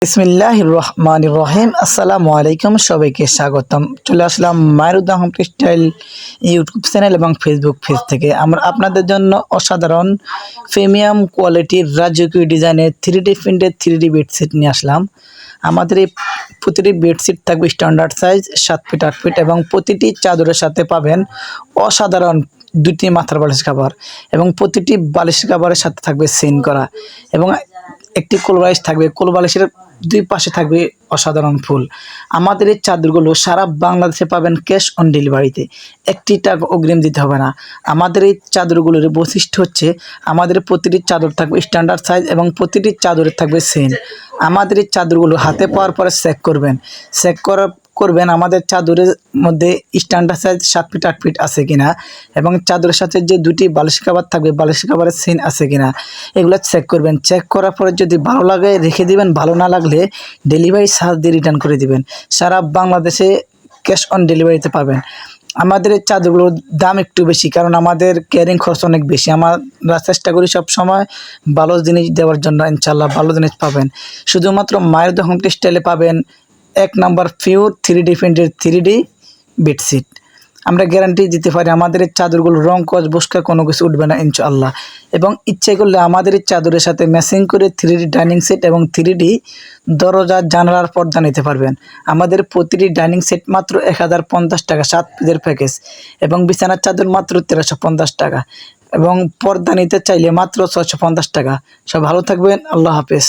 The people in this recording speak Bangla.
বিসমিল্লাহির রহমানির রহিম। আসসালামু আলাইকুম, সবাইকে স্বাগতম। চলে আসলাম মায়েরুদ্দান হোম টেক্সটাইল ইউটিউব চ্যানেল এবং ফেসবুক পেজ থেকে। আমরা আপনাদের জন্য অসাধারণ প্রিমিয়াম কোয়ালিটির রাজকীয় ডিজাইনের 3D প্রিন্টের 3D বেডশিট নিয়ে আসলাম। আমাদের এই প্রতিটি বেডশিট থাকবে স্ট্যান্ডার্ড সাইজ 7 ফিট 8 ফিট এবং প্রতিটি চাদরের সাথে পাবেন অসাধারণ দুটি মাথার বালিশ কভার এবং প্রতিটি বালিশ কভারের সাথে থাকবে সিন করা এবং একটি কোল বালিশ থাকবে। কোল বালিশের দুই পাশে থাকবে অসাধারণ ফুল। আমাদের এই চাদরগুলো সারা বাংলাদেশে পাবেন ক্যাশ অন ডেলিভারিতে, একটি টাকা অগ্রিম দিতে হবে না। আমাদের এই চাদরগুলোর বৈশিষ্ট্য হচ্ছে আমাদের প্রতিটি চাদর থাকবে স্ট্যান্ডার্ড সাইজ এবং প্রতিটি চাদরে থাকবে সেন। আমাদের এই চাদরগুলো হাতে পাওয়ার পরে চেক করবেন আমাদের চাদরের মধ্যে স্ট্যান্ডার্ড সাইজ 7 ফিট 8 ফিট আছে কিনা এবং চাদরের সাথে যে দুটি বালিশ কভার থাকবে বালিশ কভারের সিন আছে কিনা এগুলো চেক করবেন। চেক করার পরে যদি ভালো লাগে রেখে দিবেন, ভালো না লাগলে ডেলিভারি চার্জ দিয়ে রিটার্ন করে দিবেন। সারা বাংলাদেশে ক্যাশ অন ডেলিভারিতে পাবেন। আমাদের এই চাদরগুলোর দাম একটু বেশি, কারণ আমাদের ক্যারিং খরচ অনেক বেশি। আমরা চেষ্টা করি সব সময় ভালো জিনিস দেওয়ার জন্য। ইনশাল্লাহ ভালো জিনিস পাবেন। শুধুমাত্র মায়েরুদ্দান হোম টেক্সটাইলে পাবেন 1 নাম্বার পিওর 3D প্রিন্টের 3D বেডশিট। আমরা গ্যারান্টি দিতে পারি আমাদের এই চাদরগুলো রং কস বস্কা কোনো কিছু উঠবে না ইনশাআল্লাহ। এবং ইচ্ছে করলে আমাদের এই চাদরের সাথে ম্যাচিং করে 3D ডাইনিং সেট এবং 3D দরজা জানালার পর্দা নিতে পারবেন। আমাদের প্রতিটি ডাইনিং সেট মাত্র 1050 টাকা 7 পিসের প্যাকেজ এবং বিছানার চাদর মাত্র 1350 টাকা এবং পর্দা নিতে চাইলে মাত্র 650 টাকা। সব ভালো থাকবেন, আল্লাহ হাফেজ।